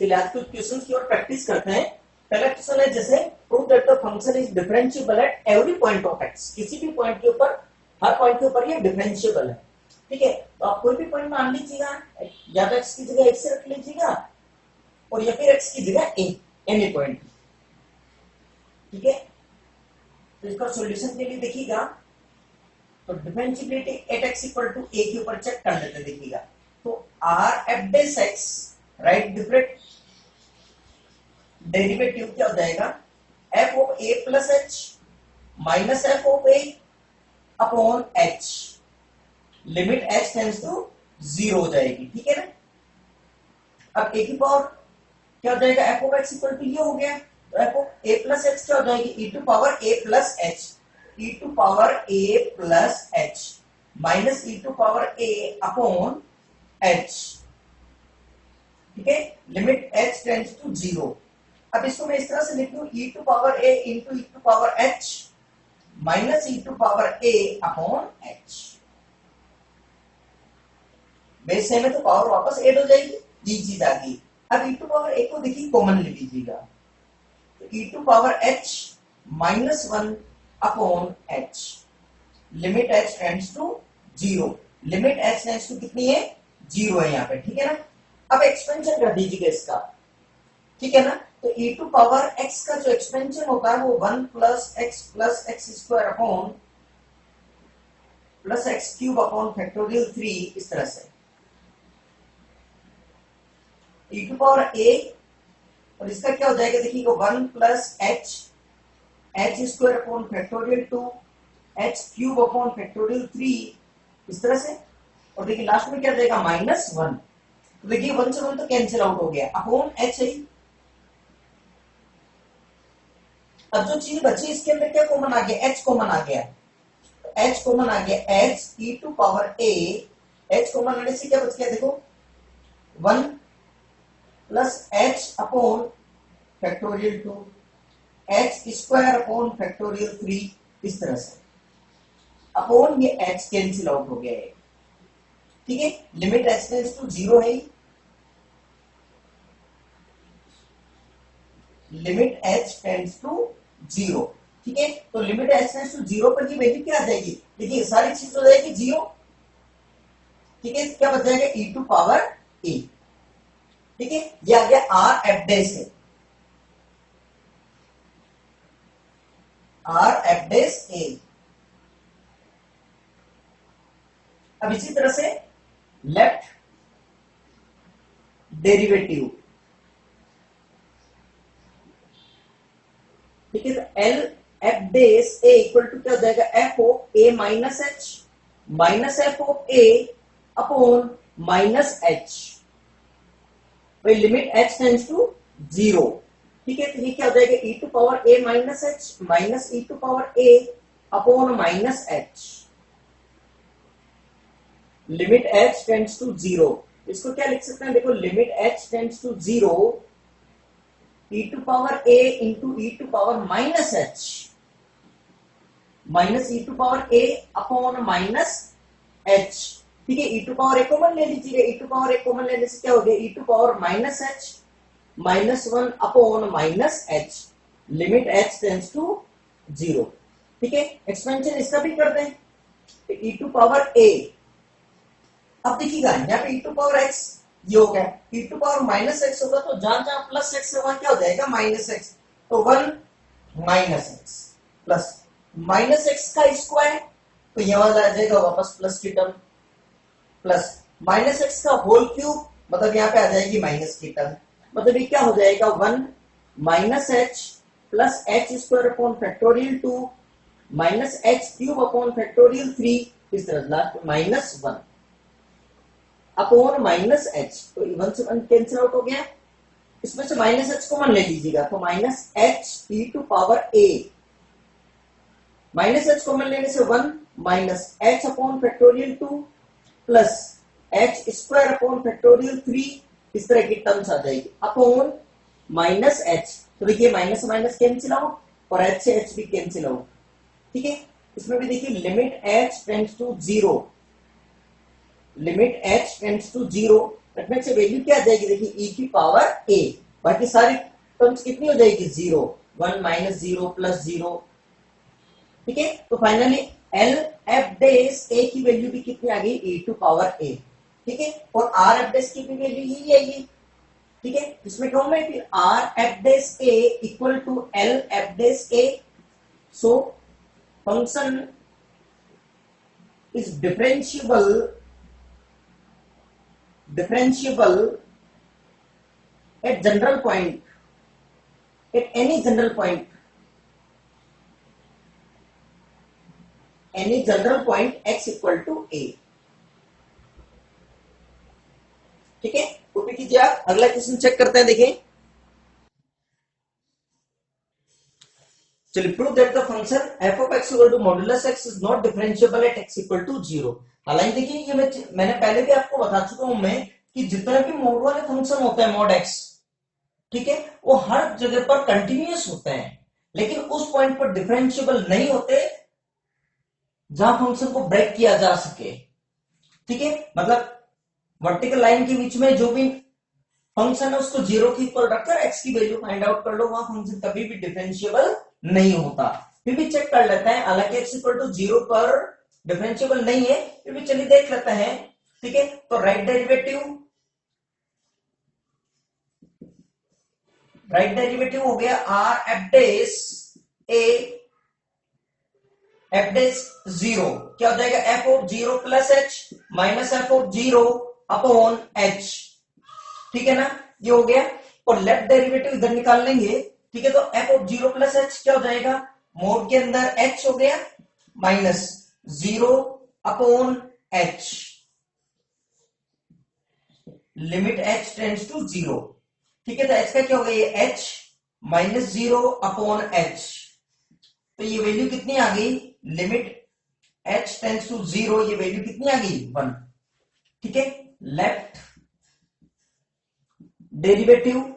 चलिए आज कुछ क्वेश्चन की और प्रैक्टिस करते हैं। पहला क्वेश्चन है जैसे prove that the function is differentiable at every point of x. किसी भी पॉइंट के ऊपर, हर पॉइंट के ऊपर ये डिफरेंशिएबल है। ठीक है, तो आप कोई भी पॉइंट मान लीजिएगा, या तो एक्स की जगह एक्स रख लीजिएगा और या फिर एक्स की जगह ए, एनी पॉइंट। ठीक है, तो इसका सॉल्यूशन के लिए देखिएगा, तो differentiability at x equal to a के ऊपर चेक कर लेते देखिएगा। तो R F dash x right different derivative क्या हो जाएगा, f of a plus h minus f of a upon h, limit h tends to 0 हो जाएगी। ठीक है ना। अब ए की पावर क्या हो जाएगा, f of x equal to ये हो गया, तो f of a plus h क्या हो जाएगी, e to power a plus h, e to power a plus h minus e to power a upon h. ठीक है, लिमिट एच टेंड्स टू 0। अब इसको मैं इस तरह से लिख लूं, e to power a into e to power h minus e to power a upon h. Base same है तो पावर वापस ऐड हो जाएगी, ये चीज आ गई। अब ई टू पावर ए को देखिए कॉमन ले लीजिएगा, तो e to power h minus 1 upon h, limit h tends to 0। Limit h tends to कितनी है, 0 है यहाँ पे। ठीक है ना। अब एक्सपेंशन कर दीजिएगा इसका। ठीक है ना, तो e टू पावर x का जो एक्सपेंशन होता है वो 1 plus x square upon plus x cube upon factorial 3, इस तरह से e टू पावर a, और इसका क्या हो जाएगा देखिए 1 plus h square upon factorial 2 H cube upon factorial 3, इस तरह से। और देखिए लास्ट में क्या जाएगा माइनस 1, तो देखिए 1 से 1 तो कैंसिल आउट हो गया, अपॉन एच है। अब जो चीज बची इसके अंदर क्या कॉमन आ गया, एच कॉमन आ गया, तो एच कॉमन आ गया, h e to power a, h common आने से क्या बच गया देखो 1 plus h upon factorial 2 h square upon factorial 3, इस तरह से अपॉन ये एच कैंसिल आउट हो गया है। ठीक है, लिमिट एच टेंड्स टू 0 है, लिमिट एच टेंड्स टू 0। ठीक है, तो लिमिट एच टेंड्स टू 0 पर की वैल्यू क्या आ जाएगी, देखिए सारी चीज हो जाएगी 0। ठीक है, क्या बच जाएगा ई टू पावर ए। ठीक है, ये आ गया आर एफ डेस है, आर एफ डेस ए। अब इसी तरह से लेफ्ट डेरिवेटिव, ठीक है, तो L F dash a equal to क्या हो जाएगा, f of a minus f of a upon minus h, भाई लिमिट एच टेंड्स टू 0। ठीक है, तो ये क्या हो जाएगा e to power a minus h minus e to power a upon minus h, limit h tends to 0। इसको क्या लिख सकते हैं देखो, limit h tends to 0 e to power a into e to power minus h minus e to power a upon minus h. ठीक है, e to power a common ले लीजिएगा, e to power a common लेने से क्या हो गया, e to power minus h minus 1 upon minus h, limit h tends to 0। ठीक है, एक्सपेंशन इसका भी कर दें, ई टू पावर a। अब देखिएगा यहाँ पे ई टू पावर x ये हो गया, e to power minus x होगा तो जहां जहां प्लस एक्स है वहां क्या हो जाएगा माइनस एक्स, तो 1 minus x plus minus x का स्क्वायर, तो ये वाला आ जाएगा वापस प्लस की टर्म, प्लस माइनस एक्स का होल क्यूब, मतलब यहाँ पे आ जाएगी माइनस की टर्म, मतलब ये क्या हो जाएगा 1 minus H plus h square upon factorial 2 minus H cube upon factorial 3, इस तरह last minus 1 upon minus h, तो 1 से 1 कैंसिल आउट हो गया, इसमें से माइनस एच कॉमन ले लीजिएगा, तो minus h e to power a, minus h common लेने से 1 minus h upon factorial 2 plus h square upon factorial 3, इस तरह की टर्म्स आ जाएगी, अपॉन माइनस एच, तो देखिए माइनस माइनस कैंसिल आउट और एच से एच भी कैंसिल आउट। ठीक है, इसमें भी देखिए limit h tends to 0, limit h tends to 0, में से वैल्यू क्या आ जाएगी, देखिए e की पावर a, बाकी सारी टर्म्स कितनी हो जाएगी, 0, 1 माइनस 0 प्लस 0। ठीक है, तो फाइनली एल एफ डेस ए की वैल्यू भी कितनी आ गई, e टू पावर a। ठीक है, और आर एफ डेस की भी वैल्यू यही है ये। ठीक है, इसमें कहूं मैं फिर R F dash a equal to L F dash a. So function is differentiable at general point, at any general point, x equal to a। ठीक है, कॉपी कीजिए आप, अगला क्वेश्चन चेक करते हैं, देखिए। चलिए, prove that the function f of x equal to modulus x is not differentiable at x equal to 0। हालांकि देखिए ये मैंने पहले भी आपको बता चुका हूं मैं कि जितने भी मोड वाले फंक्शन होते हैं mod x, ठीक है, वो हर जगह पर कंटिन्यूअस होते हैं, लेकिन उस पॉइंट पर डिफरेंशिएबल नहीं होते जहां फंक्शन को ब्रेक किया जा सके। ठीक है, मतलब वर्टिकल लाइन के बीच में जो भी फंक्शन है उसको 0 के इक्वल रखकर x की वैल्यू फाइंड आउट कर लो, वहां फंक्शन कभी भी डिफरेंशिएबल नहीं होता। फिर भी चेक कर लेते हैं, हालांकि x इक्वल टू 0 पर डिफरेंशिएबल नहीं है, फिर भी चलिए देख लेते हैं। ठीक है, तो राइट डेरिवेटिव हो गया r f dash a f dash 0, क्या हो जाएगा, f of 0 plus h minus f of 0 upon h। ठीक है ना, ये हो गया। और लेफ्ट डेरिवेटिव इधर निकाल लेंगे। ठीक है, तो f ऑफ 0 प्लस h क्या हो जाएगा, मोड के अंदर h हो गया minus 0 upon h, limit h tends to 0। ठीक है, तो h का क्या हो गया, ये h माइनस 0 अपॉन h, तो ये वैल्यू कितनी आ गई, लिमिट h टेंड्स टू 0, ये वैल्यू कितनी आ गई, 1। ठीक है, left derivative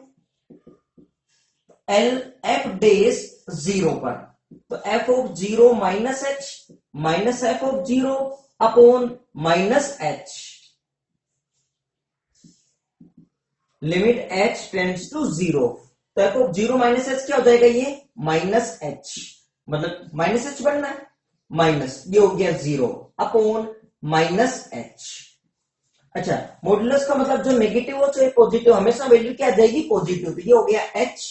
L F dash 0 पर, तो f of 0 minus h minus f of 0 upon minus h, limit h tends to 0। तो f ऑफ 0 माइनस h क्या हो जाएगा, ये माइनस h, मतलब माइनस h बनना है, माइनस ये हो गया 0 अपॉन माइनस h। अच्छा, मॉड्यूलस का मतलब जो नेगेटिव हो चाहे पॉजिटिव, हमेशा वैल्यू क्या आ जाएगी, पॉजिटिव। तो ये हो गया h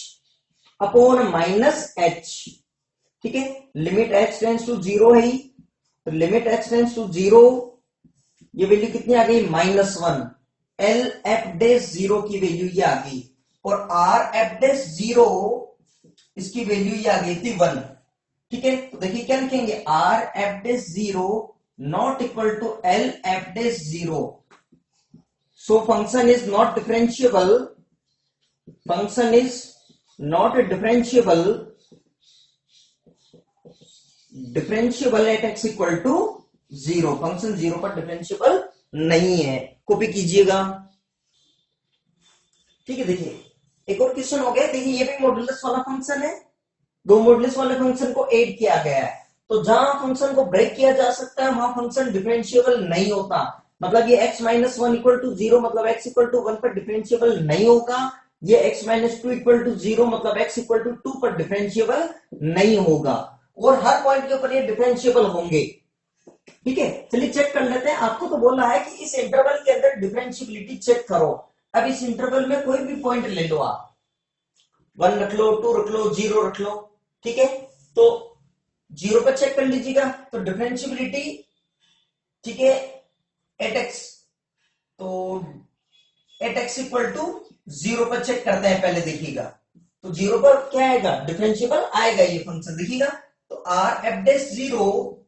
अपॉन माइनस h। ठीक है, लिमिट h टेंड्स टू 0 है, तो लिमिट h टेंड्स टू 0, ये वैल्यू कितनी आ गई, -1। एल एफ डेस 0 की वैल्यू ये आ गई, और आर एफ डेस 0 इसकी वैल्यू ये आ गई थी 1। ठीक है, तो देखिए क्या लिखेंगे, R F dash 0 not equal to L F dash 0। So function is not differentiable. Function is not differentiable. Differentiable at x equal to 0. Function 0 पर differentiable नहीं है, कॉपी कीजिएगा। ठीक है, देखिए एक और क्वेश्चन हो गया। देखिए ये भी मॉड्यूलस वाला फंक्शन है, दो मॉड्यूलस वाले फंक्शन को ऐड किया गया है, तो जहां फंक्शन को ब्रेक किया जा सकता है वहां फंक्शन डिफरेंशिएबल नहीं होता। मतलब ये x माइनस 1 इक्वल टू 0, मतलब x इक्वल टू 1 पर डिफरेंशिएबल नहीं होगा। ये x माइनस 2 इक्वल टू 0, मतलब x इक्वल टू 2 पर डिफरेंशिएबल नहीं होगा, और हर पॉइंट के ऊपर ये डिफरेंशिएबल होंगे। ठीक है, चलिए चेक कर लेते हैं। आपको तो बोल रहा है कि इस इंटरवल के अंदर डिफरेंशिएबिलिटी चेक करो। अब इस इंटरवल में कोई भी पॉइंट ले लो आप, 1 रख लो, 2 रख लो, 0 रख लो। ठीक है, तो 0 पर चेक कर लीजिएगा, तो डिफरेंशिएबिलिटी, ठीक है, एट एक्स, तो एट एक्स इक्वल टू 0 पर चेक करते हैं पहले, देखिएगा तो 0 पर क्या आएगा, डिफरेंशिएबल आएगा ये फंक्शन, देखिएगा। तो आर एफ डेस 0,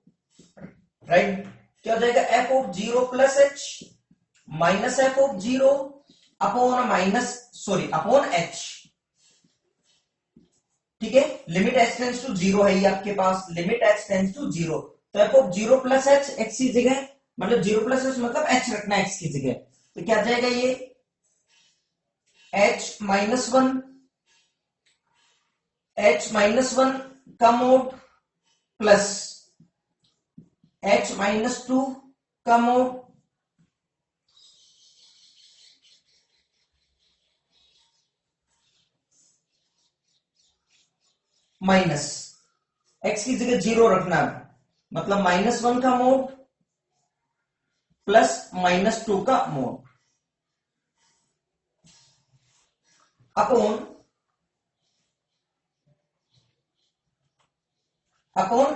राइट, क्या हो जाएगा, f of 0 plus h minus f of 0 upon h. ठीक है, लिमिट एच टेंड्स टू 0 है ये आपके पास, लिमिट एच टेंड्स टू 0, तो f of 0 plus H x की जगह, मतलब 0 प्लस एच मतलब एच रखना है एक्स की जगह, तो क्या आ जाएगा ये एच माइनस 1 का मोड प्लस एच माइनस 2 का मोड माइनस x की जगह 0 रखना, मतलब -1 का मोड प्लस -2 का मोड अपॉन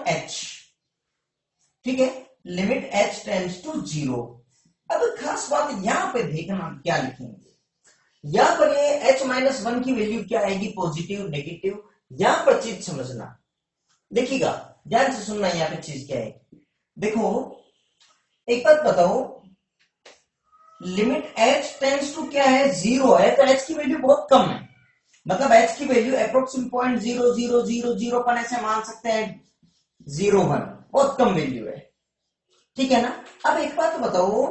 h। ठीक है, लिमिट h टेंड्स टू 0। अब खास बात यहां पे देखना, क्या लिखेंगे यहां पर, ये h-1 की वैल्यू क्या आएगी, पॉजिटिव नेगेटिव, यहां पर चीज समझना। देखिएगा, ध्यान से सुनना, यहां पे चीज क्या है। देखो एक बात बताओ, लिमिट h टेंड्स टू क्या है, 0 है, तो h की वैल्यू बहुत कम है, मतलब h की वैल्यू अप्रोक्सीमेट 0.0000 पर ऐसे मान सकते हैं 0.1, बहुत कम वैल्यू है। ठीक है ना। अब एक बात बताओ,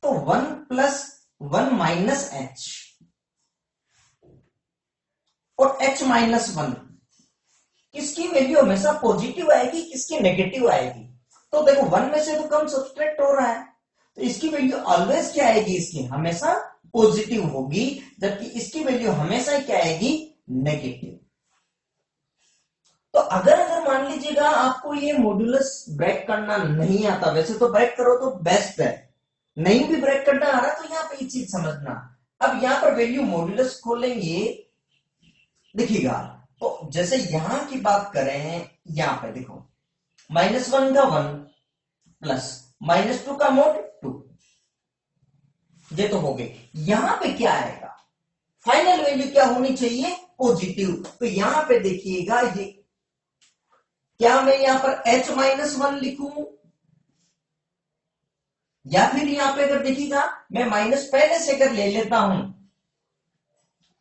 तो 1 प्लस 1 माइनस h और h-1, किसकी वैल्यू हमेशा पॉजिटिव आएगी, किसकी नेगेटिव आएगी। तो देखो 1 में से तो कम सब्सट्रैक्ट हो रहा है, तो इसकी वैल्यू ऑलवेज क्या आएगी, इसकी हमेशा पॉजिटिव होगी, जबकि इसकी वैल्यू हमेशा क्या आएगी, नेगेटिव। तो अगर मान लीजिएगा आपको ये मॉड्यूलस ब्रेक करना नहीं आता, वैसे तो ब्रेक करो तो बेस्ट है, नहीं भी ब्रेक करना आ रहा तो यहाँ पे ये चीज समझना। अब यहाँ पर वैल्यू मॉड्यूलस खोलेंगे, देखिएगा, तो जैसे यहां की बात करें, यहां पे देखो -1 का 1 प्लस -2 का मोड 2, ये तो हो गए। यहां पे क्या आएगा, फाइनल वैल्यू क्या होनी चाहिए, पॉजिटिव। तो यहां पे देखिएगा, ये क्या मैं यहां पर h-1 लिखूं, या फिर यहां पे अगर देखिएगा मैं माइनस पहले से अगर ले लेता हूं,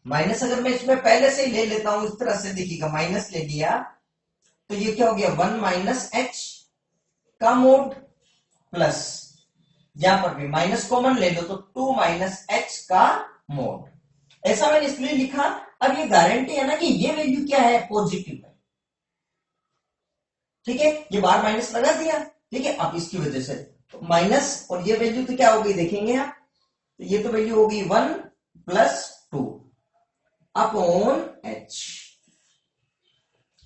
माइनस अगर मैं इसमें पहले से ही ले लेता हूं, इस तरह से देखिएगा, माइनस ले लिया, तो ये क्या हो गया, 1 माइनस h का मोड प्लस, यहां पर भी माइनस कॉमन ले लो तो 2 माइनस h का मोड। ऐसा मैंने इसलिए लिखा, अब ये गारंटी है ना कि ये वैल्यू क्या है, पॉजिटिव है। ठीक है, ये बार माइनस लगा दिया। ठीक है, अब इसकी वजह से माइनस, और ये वैल्यू तो क्या हो गई, देखेंगे आप, तो ये तो वैल्यू होगी 1 प्लस 2 अपॉन h।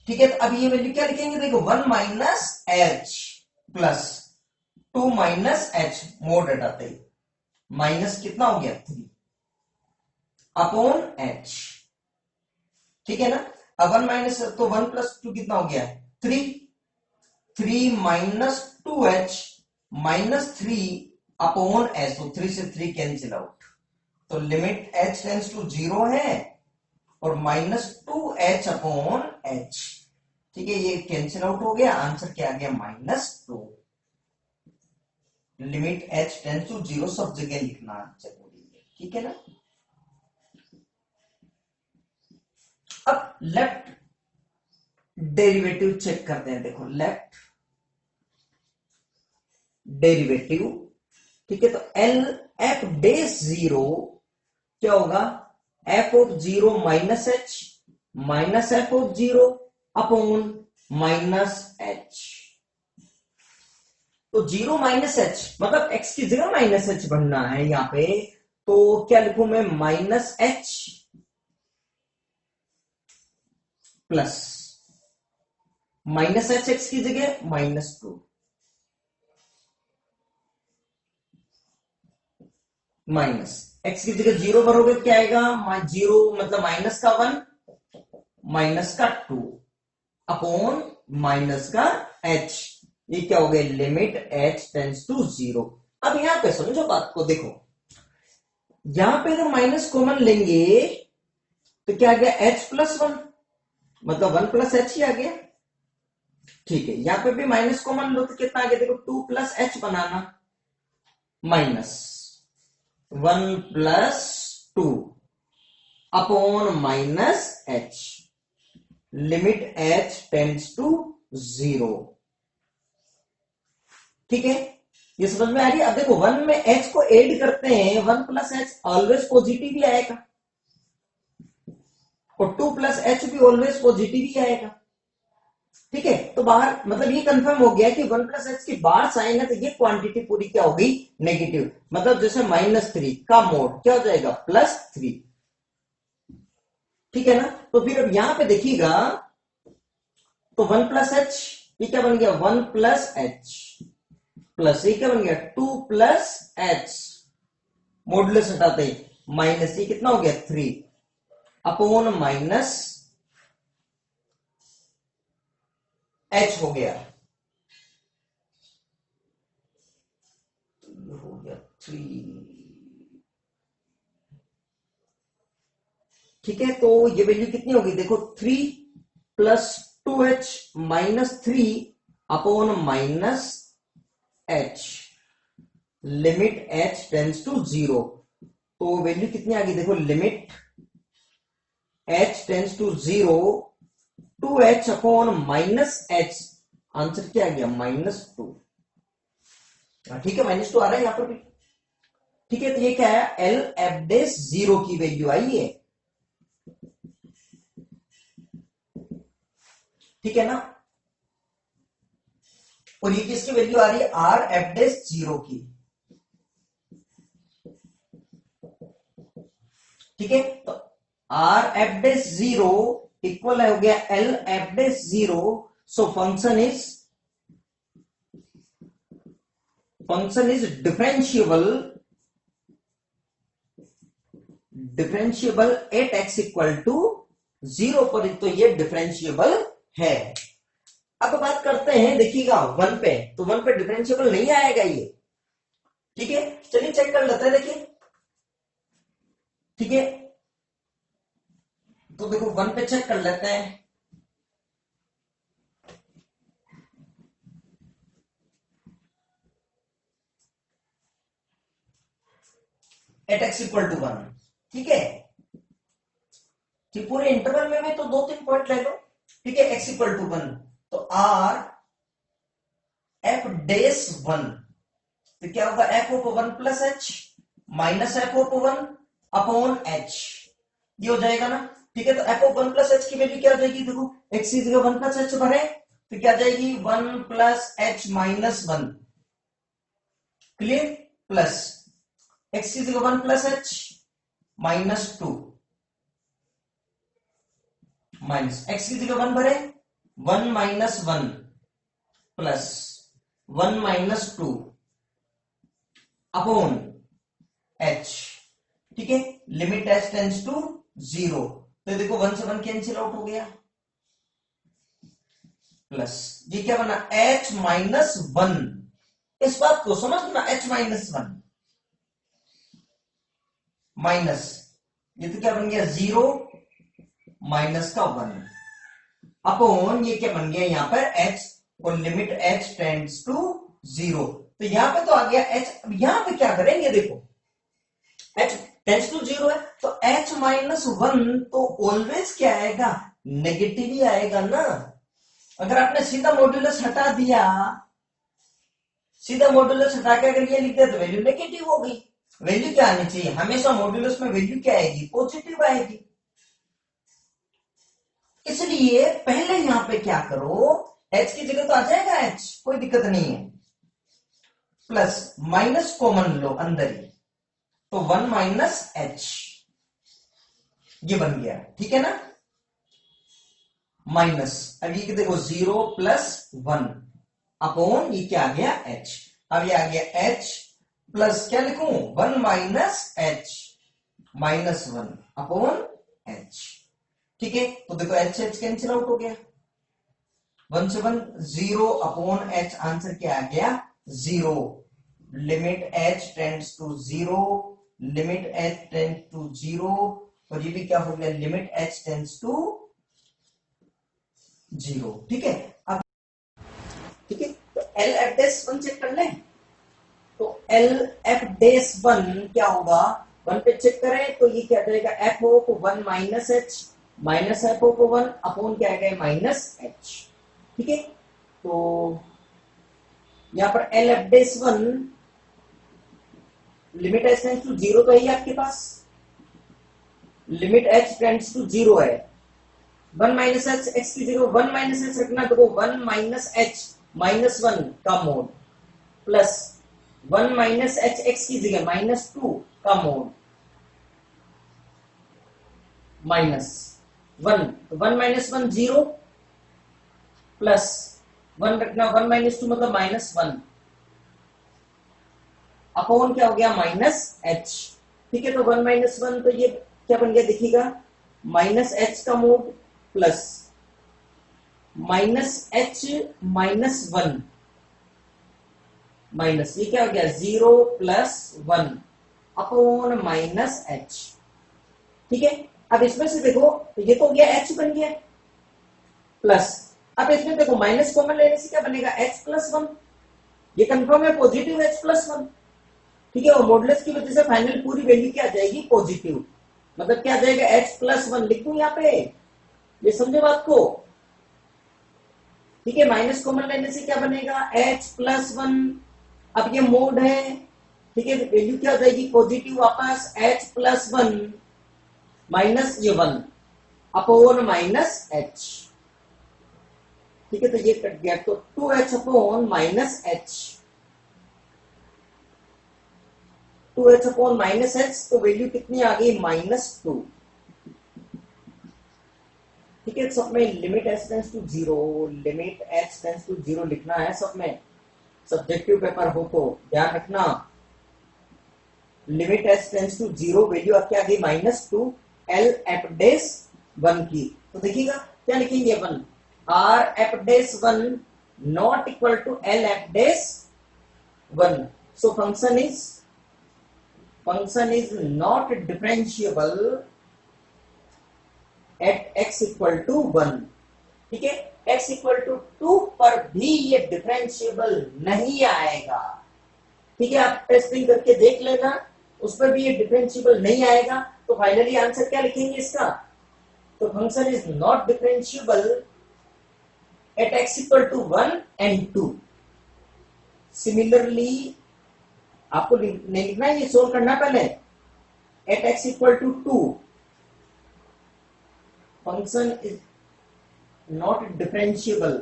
ठीक है, तो अब ये वैल्यू क्या लिखेंगे, देखो 1 minus h plus 2 minus h, mode हटाते ही माइनस कितना हो गया, 3 अपॉन h। ठीक है ना। अब 1 माइनस, तो 1 प्लस 2 कितना हो गया, 3 minus 2h minus 3 upon h, तो 3 से 3 कैंसिल आउट, तो लिमिट h टेंड्स टू 0 है, और -2h अपॉन h। ठीक है, ये कैंसिल आउट हो गया, आंसर क्या आ गया, -2। लिमिट h टेंड्स टू 0 सब जगह लिखना जरूरी है। ठीक है ना। अब लेफ्ट डेरिवेटिव चेक करते हैं, देखो लेफ्ट डेरिवेटिव। ठीक है, तो एल एफ डेस 0 क्या होगा, f of 0 minus h minus f of 0 upon minus h। तो 0 माइनस h मतलब x की जगह माइनस h बनना है यहां पे, तो क्या लिखूं मैं, minus h plus minus h, x की जगह -2 माइनस x की जगह 0 भरोगे क्या आएगा, 0 मतलब माइनस का 1 माइनस का 2 अपॉन माइनस का h। ये क्या हो गया, लिमिट h टेंड्स टू 0। अब यहां पे समझो बात को, देखो यहां पे अगर माइनस कॉमन लेंगे तो क्या आ गया, h प्लस 1, मतलब 1 प्लस h ही आ गया। ठीक है, यहां पे भी माइनस कॉमन लो तो कितना आ गया, देखो 2 प्लस h बनाना, minus 1 plus 2 upon minus h, limit h tends to 0। ठीक है, ये समझ में आ रही है। अब देखो 1 में h को ऐड करते हैं, 1 प्लस h ऑलवेज पॉजिटिव ही आएगा, और 2 प्लस h भी ऑलवेज पॉजिटिव ही आएगा। ठीक है, तो बाहर मतलब ये कंफर्म हो गया कि 1 प्लस h की बाहर साइन है, तो ये क्वांटिटी पूरी क्या होगी, नेगेटिव। मतलब जैसे -3 का मोड क्या हो जाएगा, +3। ठीक है ना। तो फिर अब यहां पे देखिएगा, तो 1 प्लस एच, ये क्या बन गया 1 प्लस एच, प्लस ये क्या बन गया 2 प्लस एच, मॉडुलस हटाते माइनस, ये कितना हो गया 3 अपॉन माइनस एच हो गया, ये हो गया 3। ठीक है, तो ये वैल्यू कितनी होगी देखो 3 plus 2h minus 3 upon minus h, limit h tends to 0। तो वैल्यू कितनी आ गई देखो, limit h tends to 0 2h upon minus h, answer क्या आ गया -2। ठीक है, -2 आ रहा है यहां पर भी। ठीक है, तो ये क्या है एल एफ डेस 0 की वैल्यू आई है। ठीक है ना, और ये किसकी वैल्यू आ रही है आर एफ डेस 0 की। ठीक है, तो आर एफ डेस 0 इक्वल हो गया L F dash 0। So function is differentiable at x equal to 0 पर, तो ये डिफरेंशिएबल है। अब बात करते हैं देखिएगा 1 पे, तो 1 पे डिफरेंशिएबल नहीं आएगा ये। ठीक है, चलिए चेक कर लेते हैं, देखिए। ठीक है, तो देखो 1 पे चेक कर लेते हैं। At x equal to 1। ठीक है, ठीक, पूरे इंटरवल में भी तो 2-3 पॉइंट ले लो। ठीक है, एक्स इक्वल टू 1, तो आर एफ डेस 1, तो क्या होगा F of 1 plus h minus f of 1 upon H, ये हो जाएगा ना। ठीक है, तो एफ ऑफ 1 प्लस एच की वैल्यू क्या हो जाएगी देखो, एक्स की जगह 1 प्लस एच भरे तो क्या जाएगी 1 plus h minus 1, clear, plus x की जगह 1 प्लस एच -2 माइनस एक्स की जगह 1 भरे 1 minus 1 plus 1 minus 2 upon h. ठीक है, लिमिट एच टेंस टू 0, तो देखो 1 से 1 कैंसिल आउट हो गया, प्लस ये क्या बना h माइनस 1, इस बात को समझना h माइनस 1 माइनस, ये तो क्या बन गया 0 माइनस का 1 अपॉन ये क्या बन गया यहां पर h, और लिमिट h टेंड्स टू 0, तो यहां पे तो आ गया h। अब यहां पे क्या करेंगे देखो, h टेंड्स टू 0 है, तो h माइनस 1 तो ऑलवेज क्या आएगा, नेगेटिव ही आएगा ना। अगर आपने सीधा मॉड्यूलस हटा दिया, सीधा मॉड्यूलस हटा के अगर ये लिख दिया तो वैल्यू नेगेटिव हो गई। वैल्यू क्या आनी चाहिए, हमेशा मॉड्यूलस में वैल्यू क्या आएगी, पॉजिटिव आएगी। इसलिए पहले यहां पे क्या करो, h की जगह तो आ जाएगा h, कोई दिक्कत नहीं है, प्लस माइनस कॉमन लो अंदर ही, तो 1 माइनस h ये बन गया। ठीक है ना, माइनस, अब ये देखो 0 प्लस 1 अपॉन ये क्या आ गया h, अब ये आ गया h प्लस क्या लिखूं 1 minus h minus 1 upon h। ठीक है, तो देखो h h कैंसिल आउट हो गया, 1 से 1 0 अपॉन h, आंसर क्या आ गया 0, limit h tends to 0, limit h tends to 0, और ये भी क्या हो गया लिमिट h टेंड्स टू 0। ठीक है, अब ठीक है, तो एल एफ डेस 1 चेक कर लें, तो एल एफ डेस 1 क्या होगा, 1 पे चेक करें तो ये क्या जाएगा f of 1 minus h minus f of 1 upon क्या आएगा माइनस एच। ठीक है, तो यहां पर L F dash 1 limit h tends to 0 तो है ही आपके पास, लिमिट एच टेंड्स टू 0 है, 1 माइनस एच एक्स की जगह 1 माइनस एच रखना, तो वो 1 माइनस एच माइनस 1 का mode plus 1 minus H x की जगह -2 का मोड माइनस 1, तो 1 माइनस 1 0, प्लस 1 रखना, 1 माइनस 2 मतलब -1 अपॉन क्या हो गया -h। ठीक है, तो 1 माइनस 1 तो ये क्या बन गया देखिएगा, -h का मोड प्लस -h -1 माइनस, ये क्या हो गया 0 + 1 अपॉन -h। ठीक है, अब इसमें से देखो तो ये तो हो गया h बन गया प्लस, अब इसमें देखो माइनस कॉमन लेने से क्या बनेगा h + 1, ये कंफर्म है पॉजिटिव h + 1। ठीक है, और मॉडुलस की वजह से फाइनल पूरी वैल्यू क्या आ जाएगी पॉजिटिव, मतलब क्या आ जाएगा h + 1 लिख दूं यहाँ पे, ये समझे बात को। ठीक है, माइनस कॉमन लेने से क्या बनेगा h + 1, अब ये मोड है। ठीक है, वैल्यू क्या आ जाएगी पॉजिटिव वापस, h + 1 माइनस ये 1 अपॉन -h। ठीक है, तो ये कट गया, तो 2h upon -h, 2h upon -h, तो वैल्यू कितनी आ गई -2। ठीक है, सब में limit h tends to 0, limit h tends to 0 लिखना है सब में, सब्जेक्टिव पेपर हो तो ध्यान रखना। Limit h tends to 0 value क्या आ गई -2 L f डैश 1 की, तो देखिएगा क्या लिखेंगे 1 R f dash 1 not equal to L f dash 1, so function is not differentiable at x equal to 1। ठीक है, x equal to 2 पर भी ये डिफरेंशिएबल नहीं आएगा। ठीक है, आप टेस्टिंग करके देख लेना, उस पर भी ये डिफरेंशिएबल नहीं आएगा, तो फाइनली आंसर क्या लिखेंगे इसका, तो function is not differentiable at x equal to 1 and 2। Similarly आपको नहीं लिखना है, ये सोल्व करना पहले, at x equal to 2 function is not differentiable,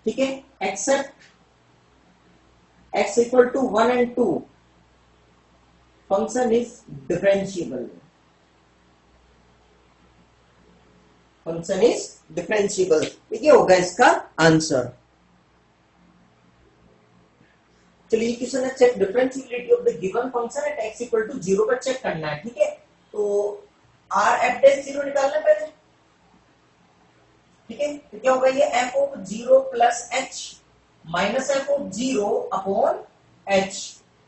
ठीक है, except x equal to 1 and 2 function is differentiable, function is differentiable. ये होगा इसका आंसर। चलिए क्वेश्चन है, check differentiability of the given function at x equal to 0 पर check करना है। ठीक है, तो r f डैश 0 निकालना पहले। ठीक है, तो क्या होगा ये f of 0 plus h minus f of 0 upon h,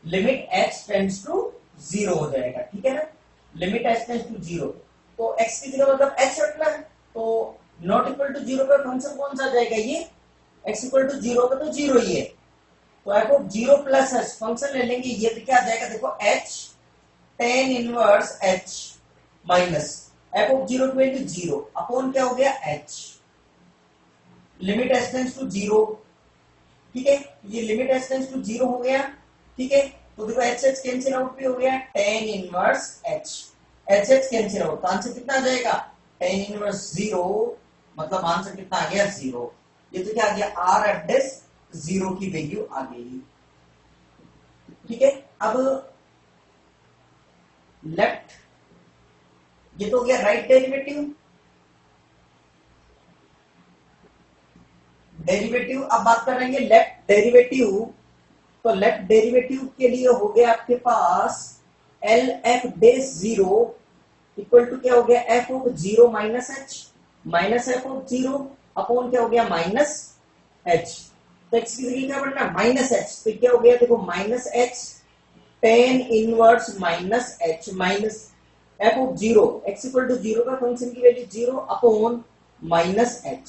limit h tends to 0 हो जाएगा। ठीक है ना, लिमिट h टेंड्स टू 0, तो x की जगह मतलब h रखना है, तो नॉट इक्वल टू 0 पर फंक्शन कौन सा आ जाएगा, ये x इक्वल टू 0 पर तो 0 ही है, तो f of 0 plus h function ले लेंगे, ये तो क्या आ जाएगा देखो h tan inverse h minus f of 0 equal to 0 upon क्या हो गया h, limit h tends to 0। ठीक है, ये लिमिट h टेंड्स टू 0 हो गया। ठीक है, तो देखो h कैंसिल आउट भी हो गया, tan inverse h cancel out, तो आंसर कितना आ जाएगा tan इनवर्स 0, मतलब आंसर कितना आ गया 0। ये तो क्या आ गया r एफ डैश 0 की वैल्यू आ गई। ठीक है, अब लेफ्ट, ये तो हो गया राइट डेरिवेटिव। अब बात कर रहे हैं लेफ्ट डेरिवेटिव, तो लेफ्ट डेरिवेटिव के लिए हो गया आपके पास L f dash 0 equal to क्या हो गया f of 0 minus f of 0 upon क्या हो गया माइनस एच, तो एक्स की जगह क्या बढ़ना माइनस एच, तो क्या हो गया देखो minus h tan inverse minus h minus f of 0, x equal to 0 का फंक्शन की वैल्यू 0 अपॉन माइनस एच।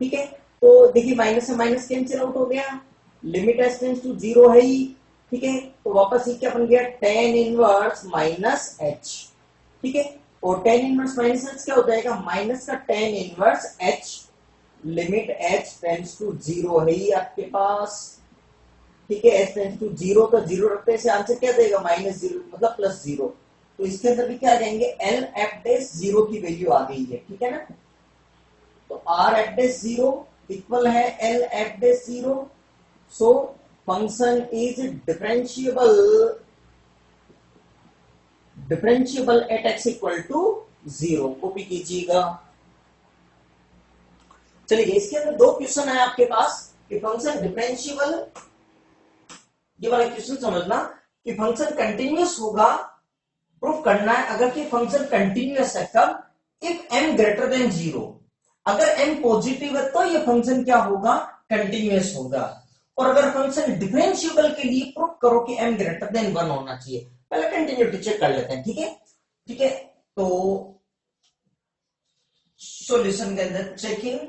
ठीक है, तो देखिए माइनस से माइनस कैंसिल आउट हो गया, लिमिट एच टेंड्स टू 0 है ही। ठीक है, तो वापस ये क्या बन गया टेन इनवर्स माइनस एच। ठीक है, और टेन इनवर्स माइनस एच क्या हो जाएगा माइनस का tan inverse h, limit h tends to 0 है ही आपके पास। ठीक है, एच टेंड्स टू 0, तो 0 रखते से आंसर क्या देगा माइनस 0 मतलब प्लस 0, तो इसके अंदर भी क्या आ जाएंगे एल एफ डैश 0 की वैल्यू आ गई है। ठीक है ना, तो आर एफ डैश 0 इक्वल है L f dash 0, so function is differentiable at x equal to 0 copy कीजिएगा। चलिए इसके अंदर दो क्वेश्चन है आपके पास कि फंक्शन डिफरेंशिएबल, ये वाला क्वेश्चन समझना कि फंक्शन कंटिन्यूअस होगा, प्रूफ करना है अगर कि फंक्शन कंटिन्यूअस है कब, इफ m ग्रेटर देन 0, अगर m पॉजिटिव है तो ये फंक्शन क्या होगा, कंटिन्यूअस होगा। और अगर फंक्शन डिफरेंशिएबल के लिए प्रूफ करो कि m ग्रेटर देन 1 होना चाहिए। पहले कंटिन्यूटी चेक कर लेते हैं, ठीक है ठीक है। तो सॉल्यूशन के अंदर checking,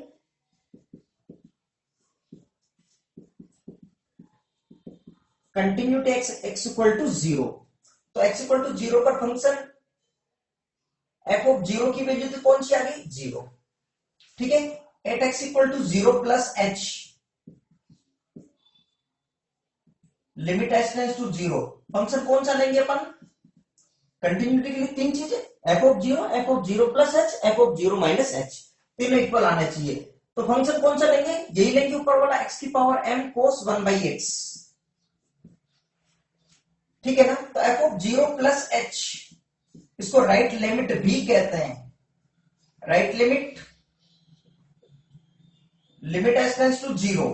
continuity x equal to 0, तो x इक्वल टू 0 पर फंक्शन f ऑफ 0 की वैल्यू तो कौन सी आ गई, 0, ठीक है। At x equal to 0 plus h, limit h tends to 0, function कौन सा लेंगे अपन, कंटिन्यूटी के लिए तीन चीजें, f of 0 plus h, f of 0 minus h, तीनों इक्वल आना चाहिए। तो फंक्शन कौन सा लेंगे, यही लेंगे ऊपर वाला x की power m cos 1 by x, ठीक है ना। तो f ऑफ 0 प्लस h, इसको राइट लिमिट भी कहते हैं, right limit, limit h tends to 0,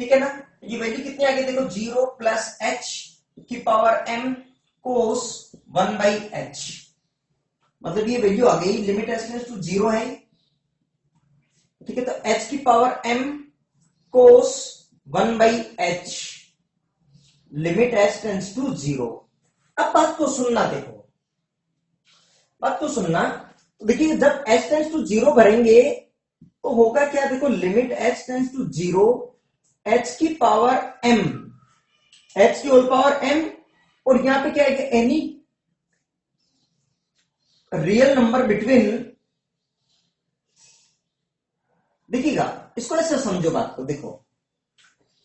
ठीक है ना। ये वैल्यू कितनी आ गई देखो, 0 प्लस h की power m cos 1 by h, मतलब ये वैल्यू आ गई, लिमिट h टेंड्स टू 0 है, ठीक है। तो h की power m cos 1 by h, limit h tends to 0। अब बात को सुनना, देखो बात को सुनना, देखिए जब h टेंड्स टू 0 भरेंगे तो होगा क्या, देखो limit h tends to 0, h की पावर m, h की होल पावर m, और यहां पे क्या है, एनी रियल नंबर बिटवीन, देखिएगा इसको ऐसे समझो बात को, देखो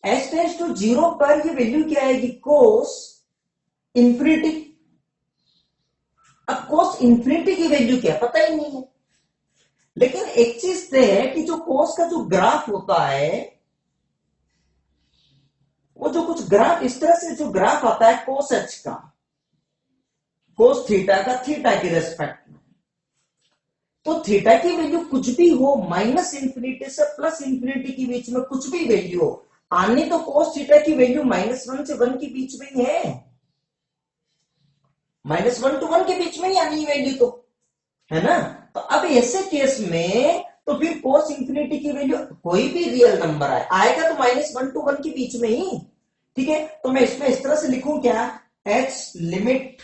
h टेंड्स टू 0 पर ये वैल्यू क्या आएगी, कोस इंफिनिटी। अब कोस इंफिनिटी की वैल्यू क्या पता ही नहीं है, लेकिन एक चीज तय है कि जो कोस का जो ग्राफ होता है, वो जो कुछ ग्राफ इस तरह से जो ग्राफ आता है कोस h का, कोस थीटा का थीटा के रेस्पेक्ट में, तो थीटा की वैल्यू कुछ भी हो, माइनस इंफिनिटी से प्लस इंफिनिटी के बीच में कुछ भी वैल्यू हो, आने तो कोस थीटा की वैल्यू -1 से 1 के बीच में ही है, -1 to 1 के बीच में ही आनी वैल्यू तो, है ना। तो अब ऐसे केस में तो फिर कोस इंफिनिटी की वैल्यू कोई भी रियल नंबर आएगा तो -1 to 1 के बीच में ही, ठीक है। तो मैं इसमें इस तरह से लिखूं क्या, h limit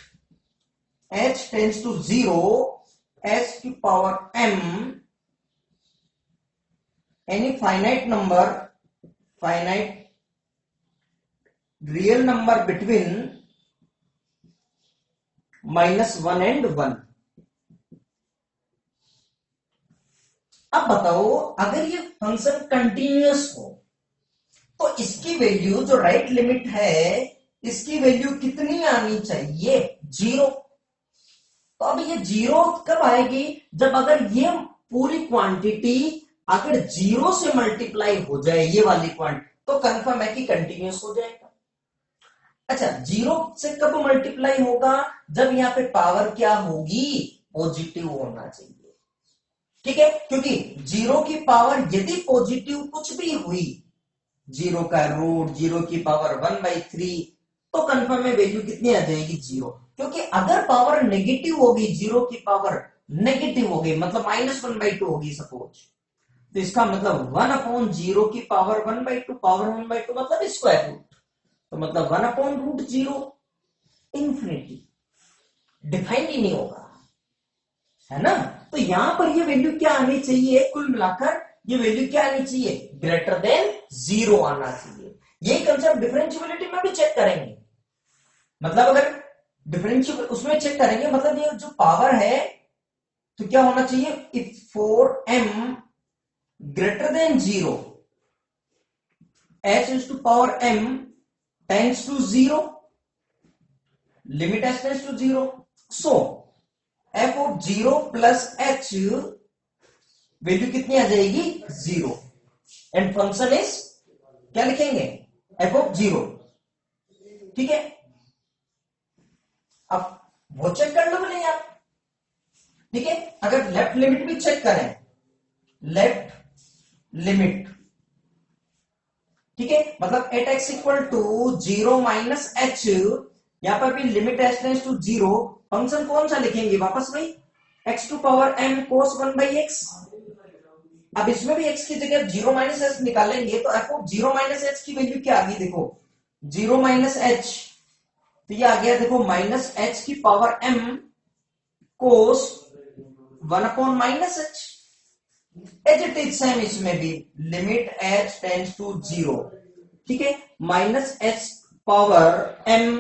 h tends to 0, h की power m, any finite number, finite real number between -1 and 1। अब बताओ अगर ये फंक्शन कंटिन्यूअस हो तो इसकी वैल्यू जो राइट लिमिट है, इसकी वैल्यू कितनी आनी चाहिए, 0। तो अब ये 0 कब आएगी, जब अगर ये पूरी क्वांटिटी अगर 0 से मल्टीप्लाई हो जाए, ये वाली क्वांटिटी, तो कंफर्म है कि कंटिन्यूअस हो जाएगा। अच्छा 0 से कब मल्टीप्लाई होगा, जब यहां पे पावर क्या होगी, पॉजिटिव होना चाहिए, ठीक है। क्योंकि 0 की पावर यदि पॉजिटिव कुछ भी हुई, 0 का रूट, 0 की पावर 1/3, तो कंफर्म में वैल्यू कितनी आ जाएगी, 0। क्योंकि अगर पावर नेगेटिव होगी, 0 की पावर नेगेटिव हो गई, मतलब -1/2 होगी सपोज, तो इसका मतलब 1/0 की पावर 1/2, पावर 1/2 मतलब स्क्वायर रूट, तो मतलब 1/√0 इंफिनिटी, डिफाइन ही नहीं होगा, है ना। तो यहां पर ये वैल्यू क्या आनी चाहिए, कुल मिलाकर ये वैल्यू क्या आनी चाहिए, ग्रेटर देन 0 आना चाहिए। यही कंसेप्ट डिफरेंशियबिलिटी में भी चेक करेंगे, मतलब अगर डिफरेंशियल उसमें चेक करेंगे, मतलब ये जो पावर है तो क्या होना चाहिए, if for m greater than 0, h is to power m tends to 0, limit h tends to 0, so f of 0 plus h value कितनी आ जाएगी, 0, एंड फंक्शन इज क्या लिखेंगे, f ऑफ 0, ठीक है। अब वो चेक कर लो बोले यार, ठीक है। अगर लेफ्ट लिमिट भी चेक करें, लेफ्ट लिमिट, ठीक है, मतलब at x equal to 0 minus h, यहां पर भी limit h tends to 0, function कौन सा लिखेंगे वापस भाई, x to power m cos 1 by x. अब इसमें भी x की जगह 0 माइनस एच निकालेंगे तो एफ ऑफ 0 माइनस एच की वैल्यू क्या आ गई, देखो 0 माइनस एच, तो ये आ गया देखो माइनस एच की power m cos 1 upon minus h. As it is same इसमें भी, लिमिट h टेंड्स टू 0, ठीक है, माइनस एच पावर m,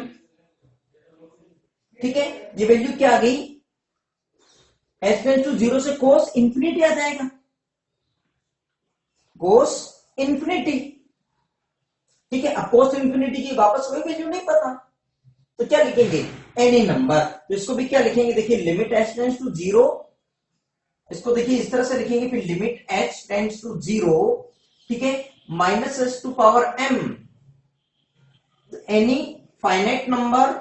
ठीक है, ये वैल्यू क्या आ गई, h टेंड्स टू 0 से कोस इंफिनिटी आ जाएगा, कोस इंफिनिटी, ठीक है। अब कोस इंफिनिटी की वापस वही वैल्यू नहीं पता, तो क्या लिखेंगे, एनी नंबर, तो इसको भी क्या लिखेंगे, देखिए लिमिट h टेंड्स टू 0, इसको देखिए इस तरह से लिखेंगे, फिर लिमिट h टेंड्स टू 0, ठीक है, minus h to power m, any finite number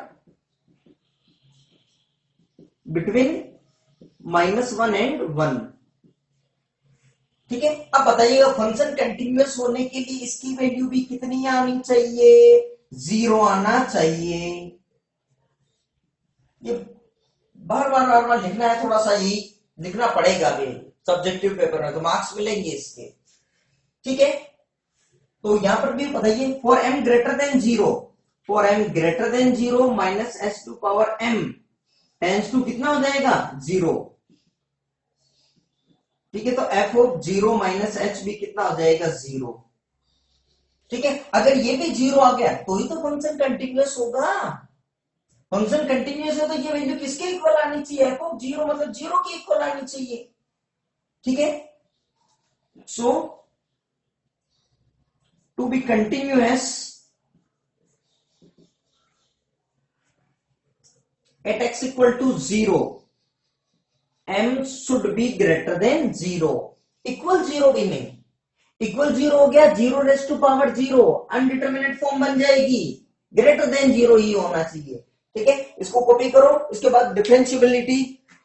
between -1 and 1, ठीक है। अब बताइएगा फंक्शन कंटिन्यूअस होने के लिए इसकी वैल्यू भी कितनी आनी चाहिए, 0 आना चाहिए। ये बार बार लिखना है, थोड़ा सा यही लिखना पड़ेगा भी, सब्जेक्टिव पेपर में तो मार्क्स मिलेंगे इसके, ठीक है। तो यहां पर भी बताइए, for m greater than 0, for m greater than 0 minus h to power m tends to कितना हो जाएगा, 0, ठीक है। तो f ऑफ 0 माइनस एच भी कितना हो जाएगा, 0, ठीक है। अगर ये भी 0 आ गया तो ही तो फंक्शन कंटिन्यूअस होगा, फंक्शन कंटिन्यूअस है तो ये वैल्यू किसके इक्वल आनी चाहिए, f ऑफ 0 मतलब 0 के इक्वल आनी चाहिए, ठीक है। So to be continuous at x equal to 0, m should be greater than 0, equal 0 भी नहीं, इक्वल 0 हो गया 0 raise to power 0, indeterminate form बन जाएगी, ग्रेटर देन 0 ही होना चाहिए, ठीक है। इसको कॉपी करो, इसके बाद डिफरेंशियबिलिटी,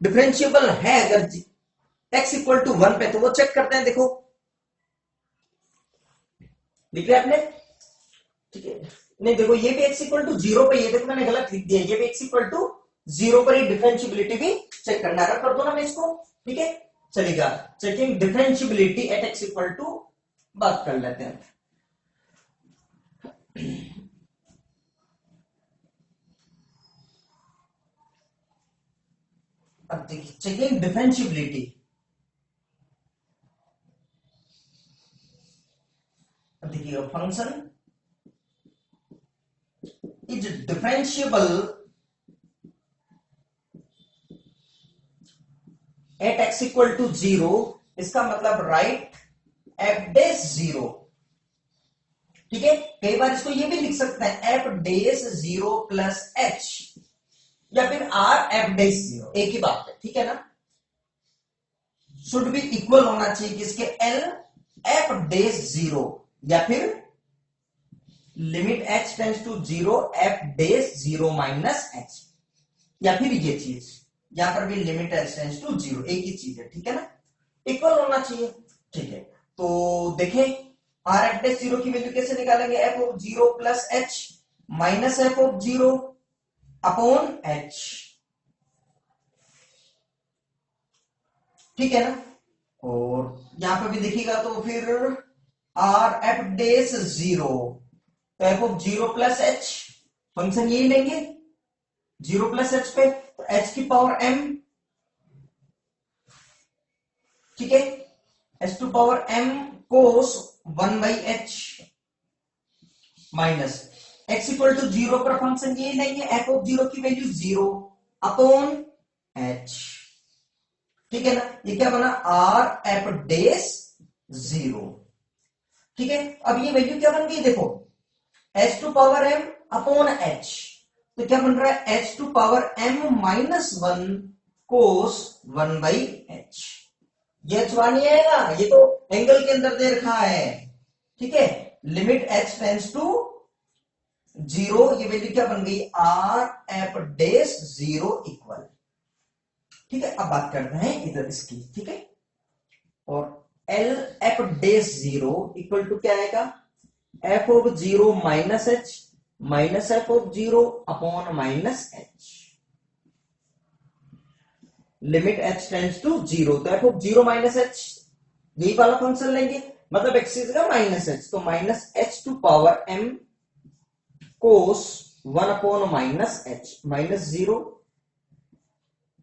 डिफरेंशियबल है अगर x इक्वल टू 1 पे, तो वो चेक करते हैं, देखो लिख लिया आपने, ठीक है। नहीं देखो ये भी x इक्वल टू 0 पे, ये देखो मैंने गलत लिख दिया, ये भी x इक्वल टू 0 पर ही डिफरेंशियबिलिटी भी चेक करना है, कर दो ना मैं इसको, ठीक है, चलेगा। Checking differentiability at x equal to, बात कर लेते हैं। अब देखिए चेकिंग डिफरेंशियबिलिटी, अब देखिए function is differentiable at x equal to 0, इसका मतलब राइट f डैश 0, ठीक है। कई बार इसको ये भी लिख सकते हैं f डैश 0 प्लस h, या फिर r f डैश 0, एक ही बात है, ठीक है ना। शुड भी इक्वल होना चाहिए किसके, l f डैश 0, या फिर limit h tends to 0 f dash 0 minus h, या फिर ये चीज यहां पर भी लिमिट h टेंड्स टू 0, एक ही चीज है, ठीक है ना, इक्वल होना चाहिए, ठीक है। तो देखें r f डैश 0 की वैल्यू कैसे निकालेंगे, f of 0 plus h minus f of 0 upon h, ठीक है ना। और यहां पर भी देखिएगा तो फिर r f डैश 0, तो f of 0 plus h, function यही लेंगे 0 प्लस h पे, तो h की पावर m, ठीक है, h to power m cos 1 by h minus x equal to 0 पर फंक्शन ये लेंगे, f ऑफ 0 की वैल्यू 0 अपॉन h, ठीक है ना। ये क्या बना, r f डैश 0, ठीक है। अब ये वैल्यू क्या बन गई, देखो h to power m upon h, तो क्या बन रहा है, h to power m minus 1 cos 1 by h, ये h नहीं आएगा, ये तो एंगल के अंदर दे रखा है, ठीक है। लिमिट h टेंड्स टू 0, ये वैल्यू क्या बन गई, r f डैश 0 इक्वल, ठीक है, अब बात करते हैं इधर इसकी, ठीक है। और L F dash zero equal to क्या आएगा, f of zero minus h minus f of zero upon minus h, limit h tends to zero. तो f of zero minus h यही वाला फंक्शन लेंगे, मतलब एक्सिस का माइनस एच, तो minus h to power m cos one upon minus h minus zero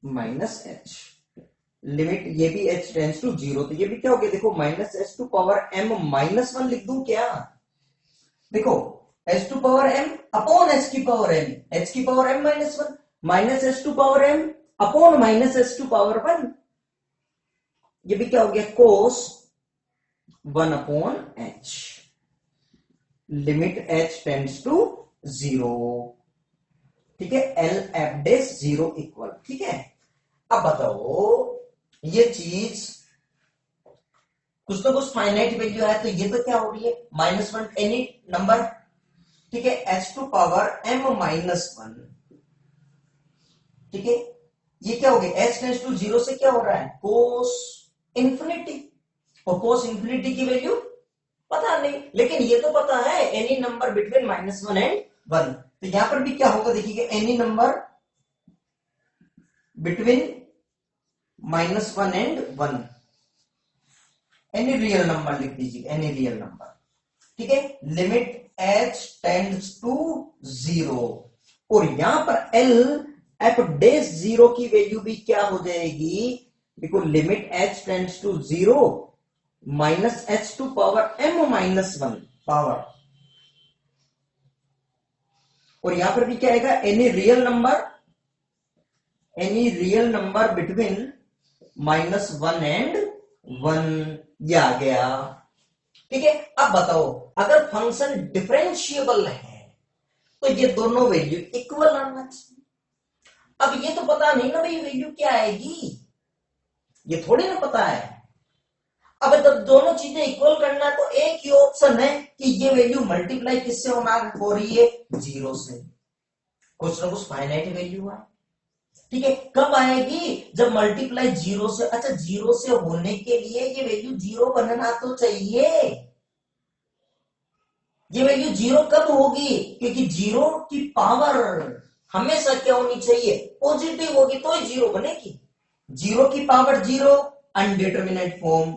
minus h, limit ये भी H tends to zero, तो ये भी क्या हो गया, देखो minus h to power m minus one लिख दूं क्या, देखो h to power m upon h की पावर एम, एच की power m minus one minus h to power m upon minus h to power one, ये भी क्या हो गया cos one upon h, limit h tends to zero, ठीक है, L F dash zero equal, ठीक है। अब बताओ ये चीज कुछ तो कुछ फाइनाइट वैल्यू है, तो ये तो क्या हो रही है माइनस वन एनी नंबर, ठीक है, h to power m minus one, ठीक है, ये क्या हो गया एच टेंड्स टू जीरो से क्या हो रहा है कोस इंफिनिटी, और कोस इंफिनिटी की वैल्यू पता नहीं, लेकिन ये तो पता है any number between minus one and one, तो यहां पर भी क्या होगा देखिए any number between minus one and one, any real number लिख दीजिए, एनी रियल नंबर, ठीक है, limit h tends to zero, और यहां पर एल एफ डेस जीरो की वैल्यू भी क्या हो जाएगी, देखो limit h tends to zero minus h to power m minus one power, और यहां पर भी क्या आएगा any real number between minus one and one, ये आ गया, ठीक है। अब बताओ अगर फंक्शन डिफरेंशिएबल है तो ये दोनों वैल्यू इक्वल आना चाहिए, अब ये तो पता नहीं ना भाई वैल्यू क्या आएगी, ये थोड़ी ना पता है, अब जब दोनों चीजें इक्वल करना तो एक ही ऑप्शन है कि ये वैल्यू मल्टीप्लाई किससे हो रही है जीरो से, कुछ ना कुछ फाइनाइट वैल्यू है, ठीक है, कब आएगी जब मल्टीप्लाई जीरो से, अच्छा जीरो से होने के लिए ये वैल्यू जीरो बनना तो चाहिए, ये वैल्यू जीरो कब होगी, क्योंकि जीरो की पावर हमेशा क्या होनी चाहिए पॉजिटिव होगी तो ही जीरो बनेगी, जीरो की पावर जीरो अनडिटरमिनेट फॉर्म,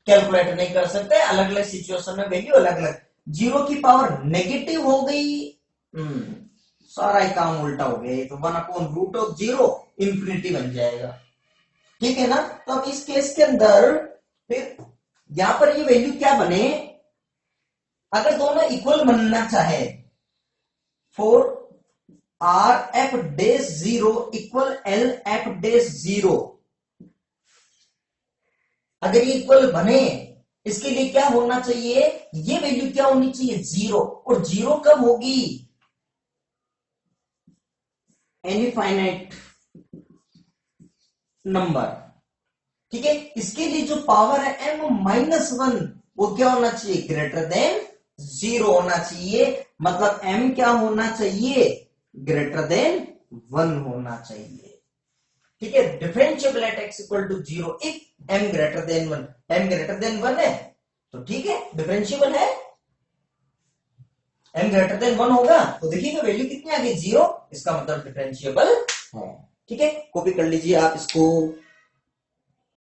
कैलकुलेट नहीं कर सकते, अलग अलग सिचुएशन में वैल्यू अलग अलग, जीरो की पावर नेगेटिव हो गई, सारा ही काम उल्टा हो गया, तो one upon root of zero infinity बन जाएगा, ठीक है ना। तो अब इस केस के अंदर फिर यहां पर ये वैल्यू क्या बने, अगर दोनों इक्वल बनना चाहे, for R F dash zero equal L F dash zero, अगर ये इक्वल बने इसके लिए क्या होना चाहिए, ये वैल्यू क्या होनी चाहिए जीरो, और जीरो कब होगी, एनी फाइनाइट नंबर, ठीक है, इसके लिए जो पावर है एम माइनस वन वो क्या होना चाहिए ग्रेटर देन जीरो होना चाहिए, मतलब एम क्या होना चाहिए ग्रेटर देन वन होना चाहिए, ठीक है, differentiable at x equal to zero if m greater than one, m greater than one है तो ठीक है डिफरेंशिएबल है, एम ग्रेटर देन वन होगा तो देखिएगा वैल्यू कितनी आ गई जीरो, इसका मतलब डिफरेंशिएबल है, ठीक है, कॉपी कर लीजिए आप इसको।